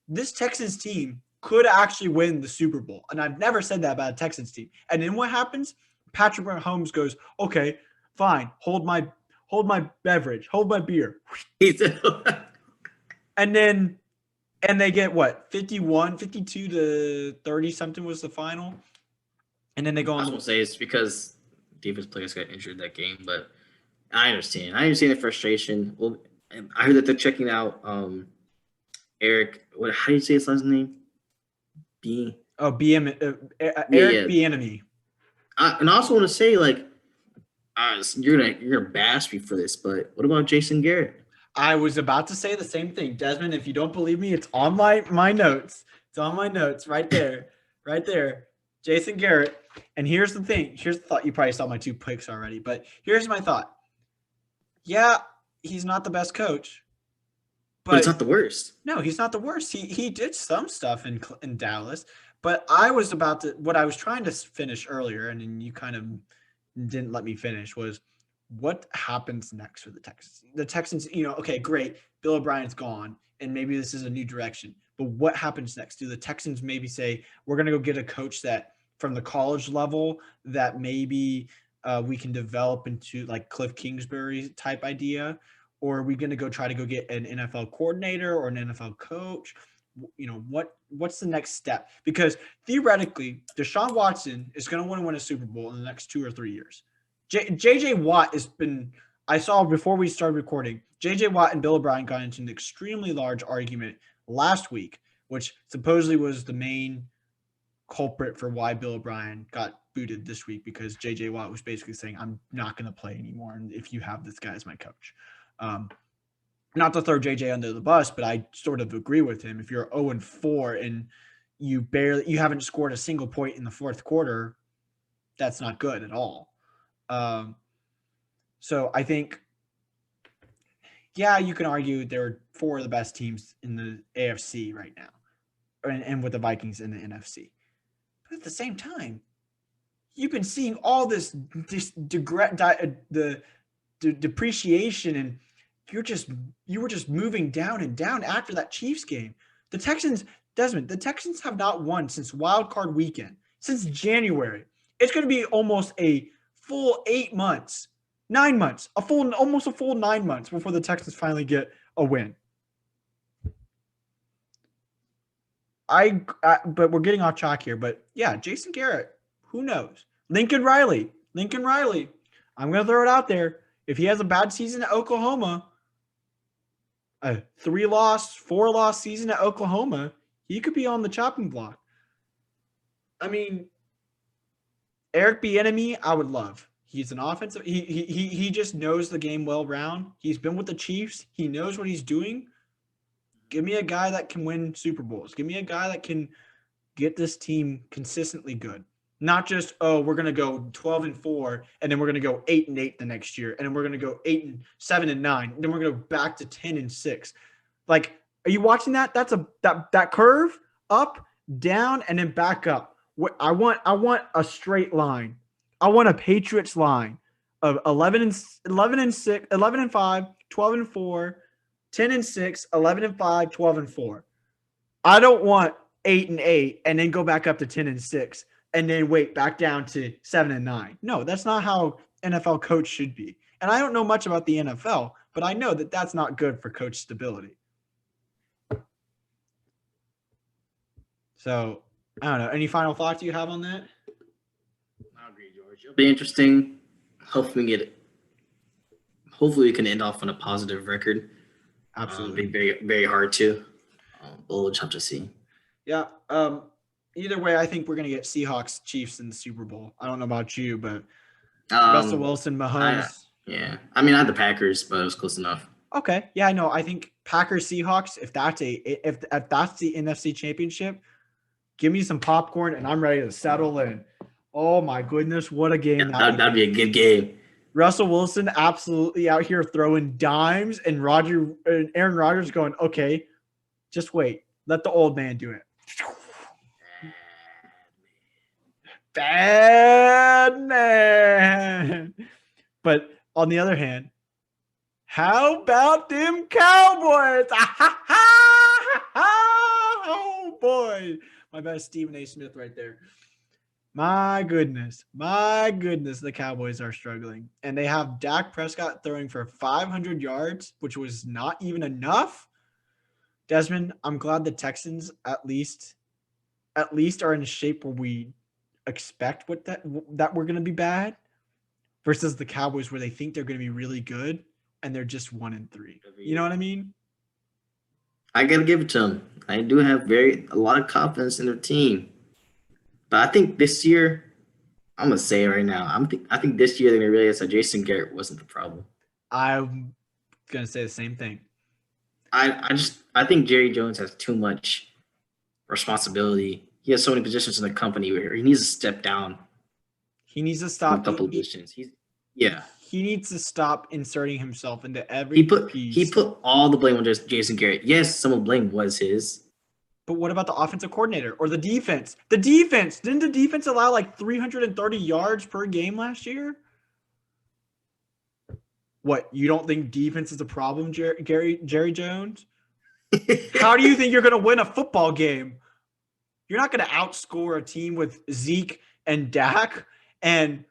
this Texans team could actually win the Super Bowl. And I've never said that about a Texans team. And then what happens? Patrick Mahomes goes, okay, fine, hold my beverage, hold my beer. And they get what? 52 to 30 something was the final. And then they go on.
I was going to say it's because defense players got injured that game, but I understand the frustration. Well, I heard that they're checking out Eric. How do you say his last name?
Eric Bieniemy.
And I also want to say, like, you're gonna bash me for this, but what about Jason Garrett?
I was about to say the same thing, Desmond. If you don't believe me, it's on my notes. It's on my notes right there, Jason Garrett. And here's the thing. Here's the thought. You probably saw my 2 picks already, but here's my thought. Yeah, he's not the best coach,
But it's not the worst.
No, he's not the worst. He did some stuff in Dallas, but I was about to what I was trying to finish earlier, and then you kind of didn't let me finish was what happens next for the Texans. The Texans, okay, great. Bill O'Brien's gone, and maybe this is a new direction. But what happens next? Do the Texans maybe say we're going to go get a coach that from the college level that maybe we can develop into like Cliff Kingsbury type idea? Or are we going to go try to go get an NFL coordinator or an NFL coach? What's the next step? Because theoretically, Deshaun Watson is going to want to win a Super Bowl in the next 2 or 3 years. JJ Watt has been, I saw before we started recording, JJ Watt and Bill O'Brien got into an extremely large argument last week, which supposedly was the main culprit for why Bill O'Brien got booted this week, because JJ Watt was basically saying, I'm not going to play anymore, and if you have this guy as my coach. Not to throw JJ under the bus, but I sort of agree with him. If you're 0-4 and you haven't scored a single point in the fourth quarter, that's not good at all. So I think, you can argue they're 4 of the best teams in the AFC right now, and with the Vikings in the NFC. But at the same time, you've been seeing all this depreciation, and you were just moving down and down after that Chiefs game. The Texans have not won since wild card weekend, since January. It's going to be almost a full 9 months, almost a full 9 months before the Texans finally get a win. But we're getting off track here. But yeah, Jason Garrett, who knows? Lincoln Riley. I'm going to throw it out there. If he has a bad season at Oklahoma, a 3-loss, 4-loss season at Oklahoma, he could be on the chopping block. I mean, Eric Bieniemy, I would love. He's an offensive. He just knows the game well round. He's been with the Chiefs. He knows what he's doing. Give me a guy that can win Super Bowls. Give me a guy that can get this team consistently good. Not just, we're going to go 12-4, and then we're going to go 8-8 the next year, and then we're going to go 7-9, and then we're going to go back to 10-6. Like, are you watching that? That's that curve up, down, and then back up. I want a straight line. I want a Patriots line of 11-6, 11-5, 12-4, 10-6, 11-5, 12-4. I don't want 8-8 and then go back up to 10-6. And then wait back down to 7-9. No, that's not how NFL coach should be. And I don't know much about the NFL, but I know that that's not good for coach stability. So, I don't know. Any final thoughts you have on that?
I agree, George. It'll be interesting. Hopefully we can end off on a positive record.
Absolutely.
Very, very hard to. But we'll just have to see.
Yeah. Either way, I think we're going to get Seahawks Chiefs in the Super Bowl. I don't know about you, but Russell Wilson, Mahomes.
I mean, I had the Packers, but it was close enough.
Okay. Yeah, I know. I think Packers Seahawks, if that's the NFC Championship, give me some popcorn and I'm ready to settle in. Oh my goodness, what a game.
That'd be a good game.
Russell Wilson absolutely out here throwing dimes, and Aaron Rodgers going, okay, just wait. Let the old man do it. Bad man. But on the other hand, how about them Cowboys? Oh boy. My best Stephen A. Smith right there. My goodness, the Cowboys are struggling. And they have Dak Prescott throwing for 500 yards, which was not even enough. Desmond, I'm glad the Texans at least are in shape where we expect that we're going to be bad, versus the Cowboys where they think they're going to be really good and they're just 1-3. You know what I mean?
I got to give it to them. I do have a lot of confidence in their team. But I think this year, I'm going to say it right now, I think this year they're going to realize that Jason Garrett wasn't the problem.
I'm going to say the same thing.
I think Jerry Jones has too much responsibility. He has so many positions in the company where he needs to step down.
He needs to stop
a couple positions.
he needs to stop inserting himself into every
He
piece.
put all the blame on just Jason Garrett. Yes, some of the blame was his.
But what about the offensive coordinator or the defense? The defense, didn't the defense allow like 330 yards per game last year? What, you don't think defense is a problem, Jerry Jones? How do you think you're going to win a football game? You're not going to outscore a team with Zeke and Dak and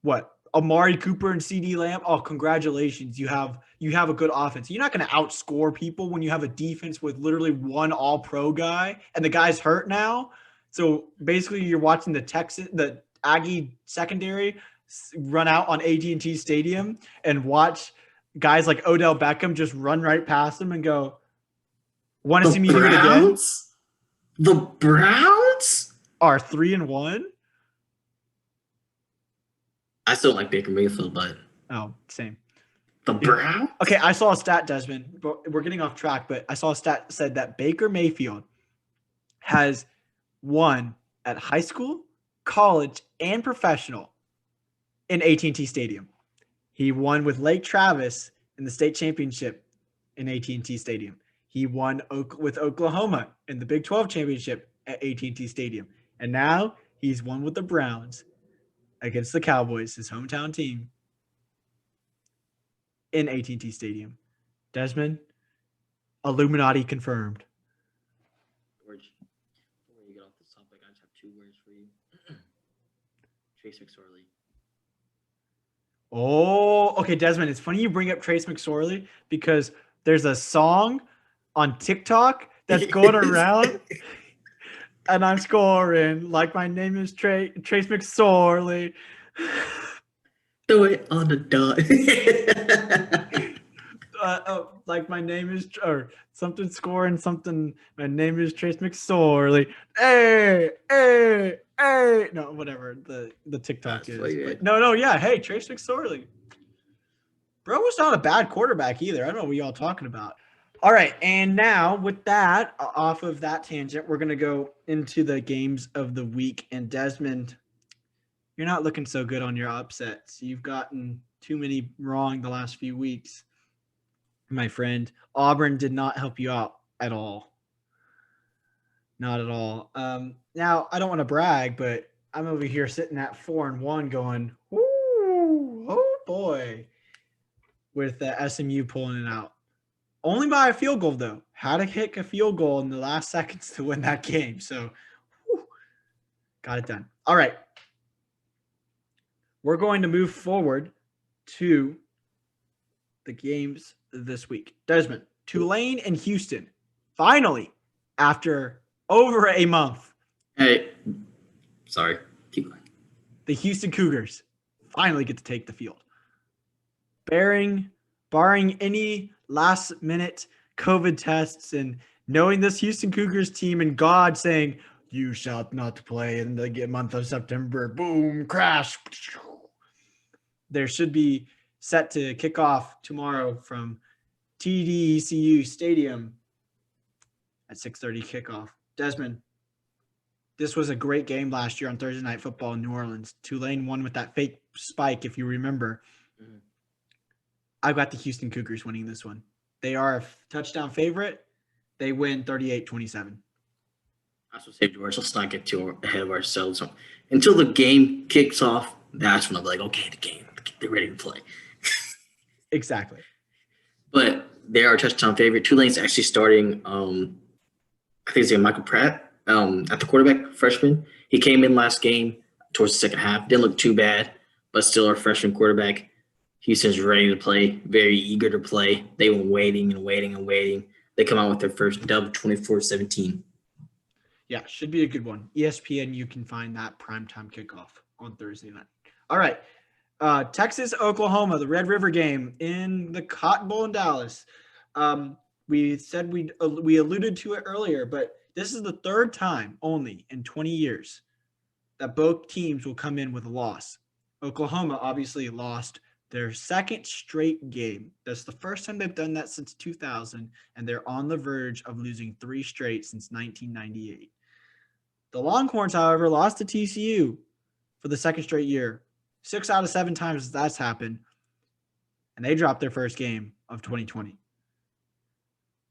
what, Amari Cooper and CD Lamb? Oh, congratulations. You have a good offense. You're not going to outscore people when you have a defense with literally one all-pro guy and the guy's hurt now. So basically you're watching the Aggie secondary run out on AT&T Stadium and watch guys like Odell Beckham just run right past them and go, want to see me do it again?
The Browns
are 3-1.
I still like Baker Mayfield, but
same.
The Browns?
Okay, I saw a stat, Desmond. But we're getting off track, but I saw a stat that said that Baker Mayfield has won at high school, college, and professional in AT&T Stadium. He won with Lake Travis in the state championship in AT&T Stadium. He won with Oklahoma in the Big 12 championship at AT&T Stadium. And now he's won with the Browns against the Cowboys, his hometown team, in AT&T Stadium. Desmond, Illuminati confirmed.
George, before you get off this topic, I just have 2 words for you. Trace McSorley.
Oh, okay, Desmond, it's funny you bring up Trace McSorley because there's a song on TikTok that's going around and I'm scoring like my name is Trace McSorley.
Do it on the dot.
Like my name is or something scoring something. My name is Trace McSorley. Hey. No, whatever the TikTok is. No, yeah. Hey, Trace McSorley. Bro was not a bad quarterback either. I don't know what y'all talking about. All right, and now with that, off of that tangent, we're going to go into the games of the week. And Desmond, you're not looking so good on your upsets. You've gotten too many wrong the last few weeks, my friend. Auburn did not help you out at all. Not at all. Now, I don't want to brag, but I'm over here sitting at 4-1 going, ooh, oh boy, with SMU pulling it out. Only by a field goal, though. Had to kick a field goal in the last seconds to win that game. So, got it done. All right. We're going to move forward to the games this week. Desmond, Tulane and Houston. Finally, after over a month.
Hey, sorry. Keep going.
The Houston Cougars finally get to take the field. Barring any last-minute COVID tests and knowing this Houston Cougars team and God saying, you shall not play in the month of September. Boom, crash. There should be set to kick off tomorrow from TDECU Stadium at 6:30 kickoff. Desmond, this was a great game last year on Thursday Night Football in New Orleans. Tulane won with that fake spike, if you remember. Mm-hmm. I've got the Houston Cougars winning this one. They are a touchdown favorite. They win 38-27.
I was going to say, George, let's not get too ahead of ourselves. Until the game kicks off, that's when I'll be like, okay, the game, they're ready to play.
Exactly.
But they are a touchdown favorite. Tulane's actually starting, I think it's Michael Pratt at the quarterback, freshman. He came in last game towards the second half. Didn't look too bad, but still our freshman quarterback. Houston's ready to play, very eager to play. They were waiting. They come out with their first dub, 24-17.
Yeah, should be a good one. ESPN, you can find that primetime kickoff on Thursday night. All right. Texas, Oklahoma, the Red River game in the Cotton Bowl in Dallas. We said we alluded to it earlier, but this is the third time only in 20 years that both teams will come in with a loss. Oklahoma obviously lost their second straight game. That's the first time they've done that since 2000, and they're on the verge of losing 3 straight since 1998. The Longhorns, however, lost to TCU for the second straight year. 6 out of 7 times that's happened. and they dropped their first game of 2020.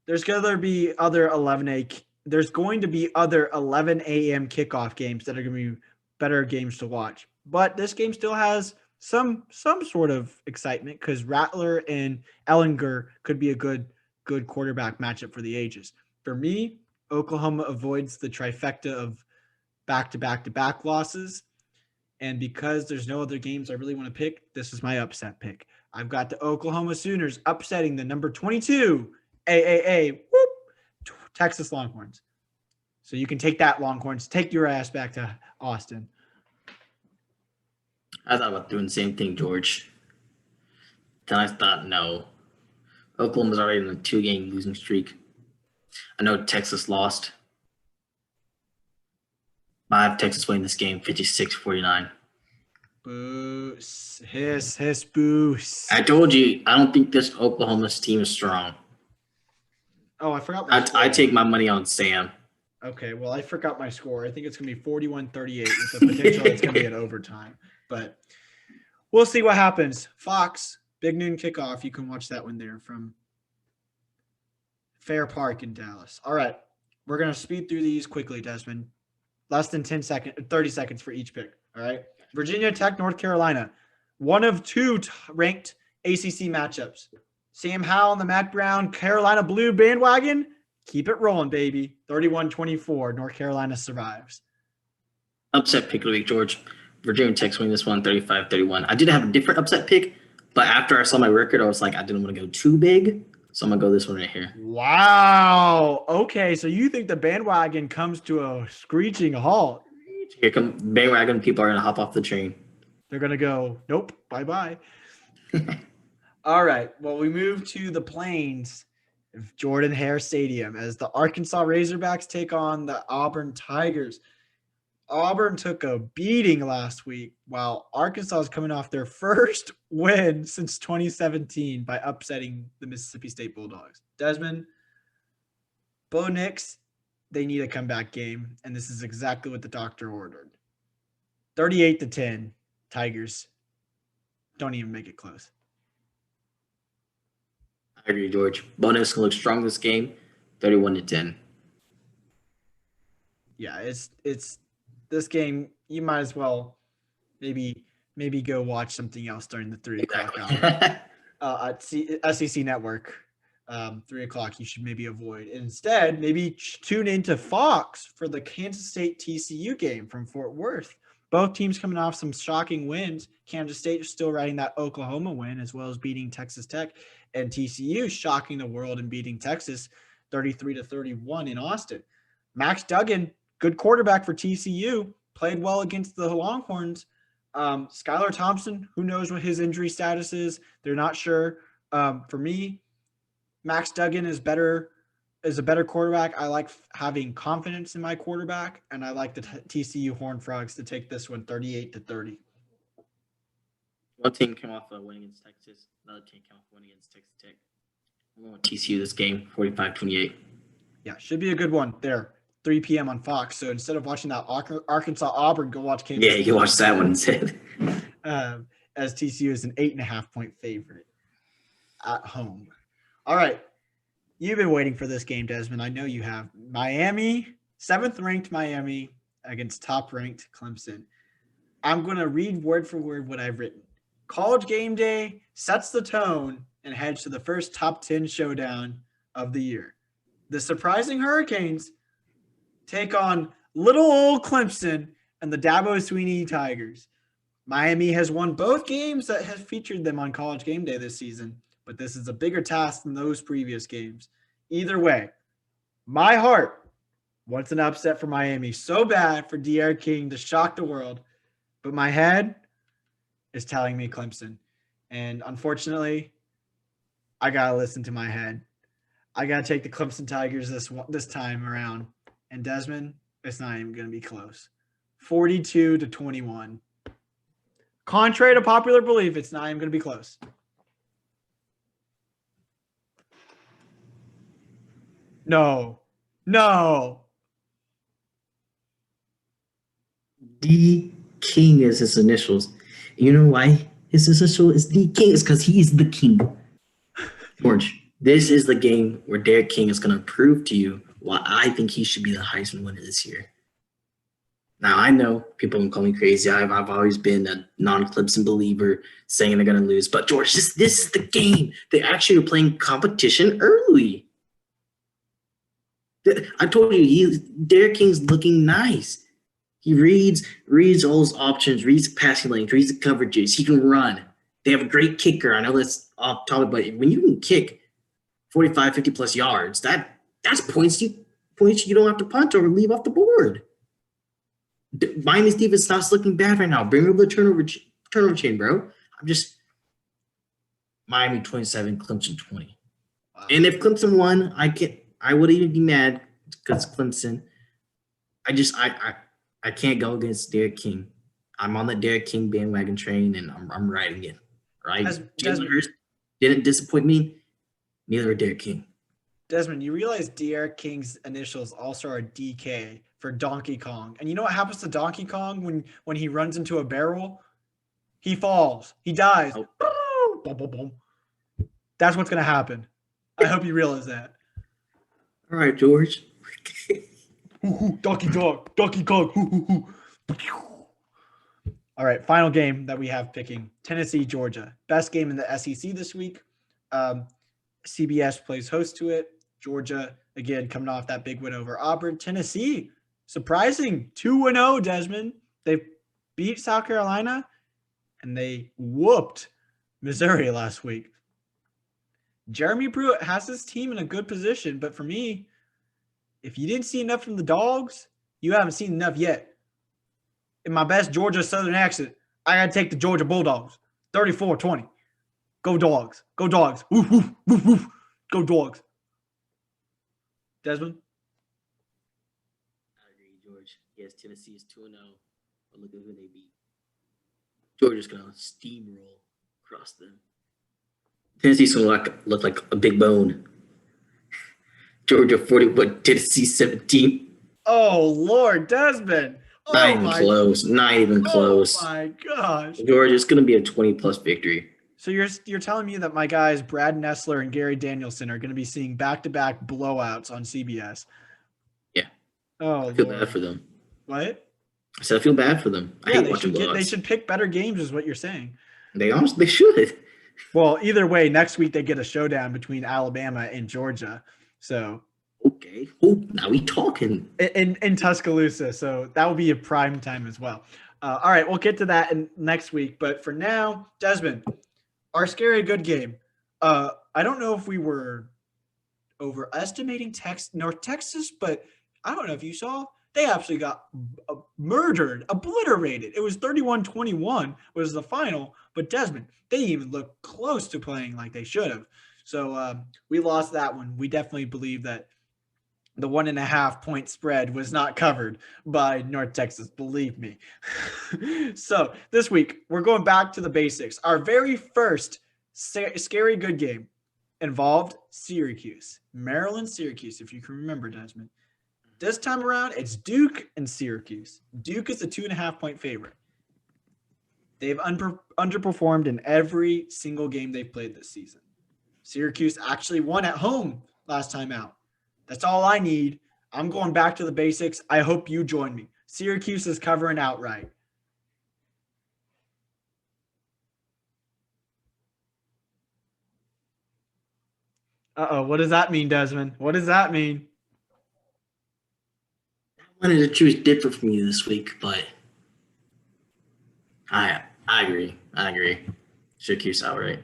There's going to be other 11 there's going to be other 11 a.m. kickoff games that are going to be better games to watch. But this game still has some sort of excitement because Rattler and Ellinger could be a good quarterback matchup for the ages. For me, Oklahoma avoids the trifecta of back-to-back losses. And because there's no other games I really want to pick, this is my upset pick. I've got the Oklahoma Sooners upsetting the number 22 AAA Texas Longhorns. So you can take that, Longhorns. Take your ass back to Austin.
I thought about doing the same thing, George. Then I thought, no. Oklahoma's already in a 2-game losing streak. I know Texas lost. But I have Texas winning this game 56-49.
Boos. Hiss, boos.
I told you, I don't think this Oklahoma's team is strong.
Oh, I forgot
I take my money on Sam.
Okay, well, I forgot my score. I think it's going to be 41-38 with the potential it's going to be at overtime. But we'll see what happens. Fox, big noon kickoff. You can watch that one there from Fair Park in Dallas. All right, we're going to speed through these quickly, Desmond. Less than 30 seconds for each pick. All right. Virginia Tech, North Carolina. One of two ranked ACC matchups. Sam Howell and the Mac Brown Carolina Blue bandwagon. Keep it rolling, baby. 31-24. North Carolina survives.
Upset pick of the week, George. Virginia Tech's winning this one 35-31. I did have a different upset pick, but after I saw my record, I was like, I didn't want to go too big. So I'm going to go this one right here.
Wow. Okay, so you think the bandwagon comes to a screeching halt.
Here come bandwagon. People are going to hop off the train.
They're going to go, nope, bye-bye. All right, well, we move to the Plains of Jordan-Hare Stadium as the Arkansas Razorbacks take on the Auburn Tigers. Auburn took a beating last week while Arkansas is coming off their first win since 2017 by upsetting the Mississippi State Bulldogs. Desmond, Bo Nix, they need a comeback game, and this is exactly what the doctor ordered. 38-10, Tigers. Don't even make it close.
I agree, George. Bo Nix can look strong this game, 31-10.
Yeah, it's this game. You might as well maybe go watch something else during the 3 o'clock hour at SEC Network. 3 o'clock you should maybe avoid. Instead, maybe tune into Fox for the Kansas State TCU game from Fort Worth. Both teams coming off some shocking wins. Kansas State is still riding that Oklahoma win as well as beating Texas Tech, and TCU shocking the world and beating Texas 33-31 in Austin. Max Duggan, good quarterback for TCU, played well against the Longhorns. Skylar Thompson, who knows what his injury status is? They're not sure. For me, Max Duggan is a better quarterback. I like having confidence in my quarterback, and I like the TCU Horned Frogs to take this one 38-30.
One team came off a win against Texas. Another team came off a win against Texas Tech. I'm going with TCU this game, 45-28.
Yeah, should be a good one there. 3 p.m. on Fox. So instead of watching that Arkansas-Auburn, go watch Kansas.
Yeah, you can watch that one instead.
As TCU is an 8.5-point favorite at home. All right. You've been waiting for this game, Desmond. I know you have. Miami, 7th-ranked Miami against top-ranked Clemson. I'm going to read word for word what I've written. College Game Day sets the tone and heads to the first top 10 showdown of the year. The surprising Hurricanes take on little old Clemson and the Dabo Swinney Tigers. Miami has won both games that have featured them on College Game Day this season, but this is a bigger task than those previous games. Either way, my heart wants an upset for Miami so bad for De'Aaron King to shock the world, but my head is telling me Clemson. And unfortunately, I got to listen to my head. I got to take the Clemson Tigers this time around. And Desmond, it's not even going to be close. 42-21. Contrary to popular belief, it's not even going to be close. No.
D King is his initials. You know why His initial is the King. It's because he is the king. George, this is the game where Derek King is going to prove to you why I think he should be the Heisman winner this year. Now, I know people can call me crazy. I've always been a non-Clemson believer saying they're going to lose. But, George, this is the game. They actually are playing competition early. I told you, Derek King's looking nice. He reads all his options, reads the passing lanes, reads the coverages. He can run. They have a great kicker. I know that's off topic, but when you can kick 45, 50-plus yards, that's points you don't have to punt or leave off the board. Miami's defense stops looking bad right now. Bring over the turnover chain, bro. Miami 27, Clemson 20. Wow. And if Clemson won, I wouldn't even be mad because Clemson. I can't go against Derek King. I'm on the Derek King bandwagon train, and I'm riding it. Right? Jalen Hurts didn't disappoint me. Neither did Derek King.
Desmond, you realize Derek King's initials also are DK for Donkey Kong. And you know what happens to Donkey Kong when he runs into a barrel? He falls. He dies. Oh. Boom, boom, boom. That's what's going to happen. I hope you realize that.
All right, George.
Donkey Kong. All right, final game that we have picking, Tennessee, Georgia. Best game in the SEC this week. CBS plays host to it. Georgia, again, coming off that big win over Auburn. Tennessee, surprising, 2-0, Desmond. They beat South Carolina, and they whooped Missouri last week. Jeremy Pruitt has his team in a good position, but for me, if you didn't see enough from the Dogs, you haven't seen enough yet. In my best Georgia Southern accent, I got to take the Georgia Bulldogs, 34-20. Go Dogs. Go Dogs. Woof, woof, woof, woof. Go Dogs. Desmond?
I agree, George. Yes, Tennessee is 2-0. But look at who they beat. Georgia's going to steamroll across them. Tennessee's going to look like a big bone. Georgia 41, Tennessee 17.
Oh, Lord, Desmond.
Not even close. Not even close.
Oh, my gosh.
Georgia, it's going to be a 20-plus victory.
So you're telling me that my guys Brad Nessler and Gary Danielson are going to be seeing back-to-back blowouts on CBS?
Yeah.
Oh,
I feel bad for them.
What?
I said I feel bad for them. I hate watching blowouts.
They should pick better games, is what you're saying.
They should.
Well, either way, next week they get a showdown between Alabama and Georgia. So.
Okay. Oh, now we talking.
In Tuscaloosa, so that will be a prime time as well. All right, we'll get to that next week. But for now, Desmond, our scary good game. I don't know if we were overestimating North Texas, but I don't know if you saw. They actually got murdered, obliterated. It was 31-21 was the final, but Desmond, they even looked close to playing like they should have. So we lost that one. We definitely believe that the 1.5 point spread was not covered by North Texas, believe me. So this week, we're going back to the basics. Our very first scary good game involved Syracuse, Maryland, Syracuse, if you can remember, Desmond. This time around, it's Duke and Syracuse. Duke is a 2.5 point favorite. They've underperformed in every single game they've played this season. Syracuse actually won at home last time out. That's all I need. I'm going back to the basics. I hope you join me. Syracuse is covering outright. Uh-oh, what does that mean, Desmond? What does that mean?
I wanted to choose different from you this week, but I agree. Syracuse outright.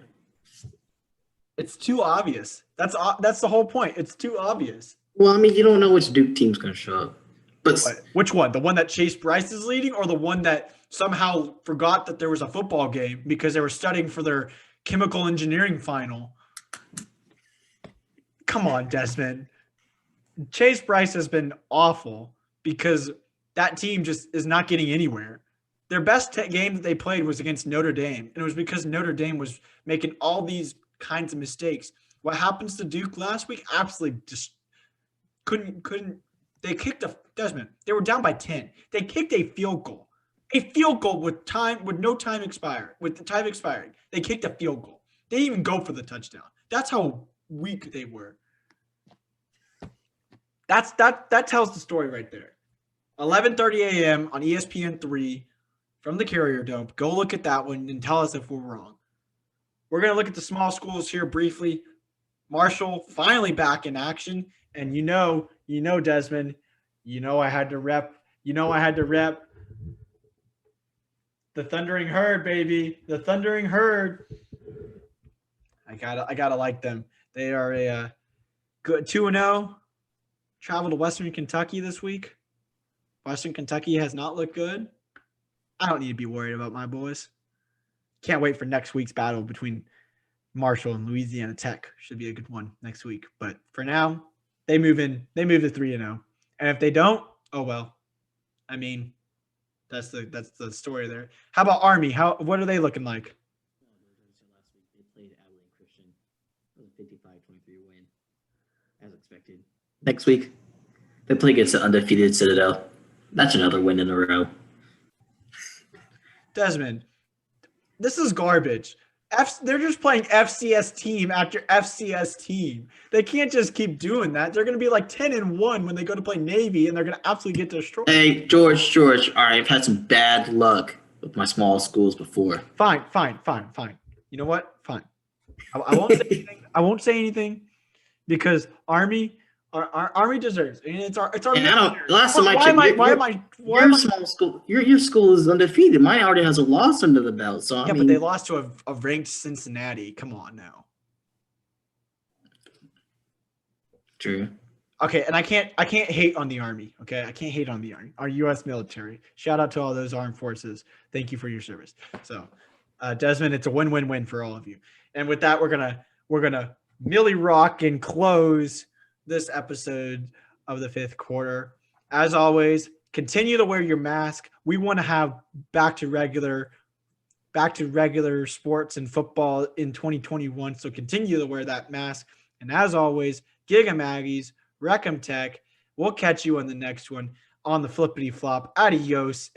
It's too obvious. That's the whole point. It's too obvious.
Well, I mean, you don't know which Duke team's going to show up. But
which one? The one that Chase Bryce is leading, or the one that somehow forgot that there was a football game because they were studying for their chemical engineering final? Come on, Desmond. Chase Bryce has been awful because that team just is not getting anywhere. Their best game that they played was against Notre Dame, and it was because Notre Dame was making all these kinds of mistakes. What happens to Duke last week? Absolutely just couldn't. They kicked Desmond. They were down by 10. They kicked a field goal A field goal with no time expired, with the time expiring. They kicked a field goal. They didn't even go for the touchdown. That's how weak they were. That tells the story right there. 11:30 a.m. on ESPN3 from the Carrier Dome. Go look at that one and tell us if we're wrong. We're going to look at the small schools here briefly. Marshall finally back in action. And you know, Desmond, I had to rep the Thundering Herd, baby. The Thundering Herd. I gotta like them. They are a good 2-0. Travel to Western Kentucky this week. Western Kentucky has not looked good. I don't need to be worried about my boys. Can't wait for next week's battle between Marshall and Louisiana Tech. Should be a good one next week. But for now, they move to 3-0. And if they don't, oh well. I mean, that's the story there. How about Army? What are they looking like?
Last week they played Abilene Christian. It was a 55-23 win, as expected. Next week, they play against the undefeated Citadel. That's another win in a row.
Desmond, this is garbage. They're just playing FCS team after FCS team. They can't just keep doing that. They're going to be like 10-1 when they go to play Navy, and they're going to absolutely get destroyed.
Hey, George. All right, I've had some bad luck with my small schools before.
Fine. You know what? Fine. I won't say anything. I won't say anything because Army deserves it. And it's our.
And I don't. Last time I checked, small school. Your school is undefeated. Mine already has a loss under the belt. So
but they lost to a ranked Cincinnati. Come on now.
True.
Okay, and I can't hate on the Army. Okay, I can't hate on the Army. Our U.S. military. Shout out to all those armed forces. Thank you for your service. So, Desmond, it's a win-win-win for all of you. And with that, we're gonna Millie rock and close this episode of the fifth quarter. As always, continue to wear your mask. We want to have back to regular sports and football in 2021. So continue to wear that mask. And as always, Gig 'em Aggies, Wreck 'em Tech. We'll catch you on the next one on the flippity flop. Adios.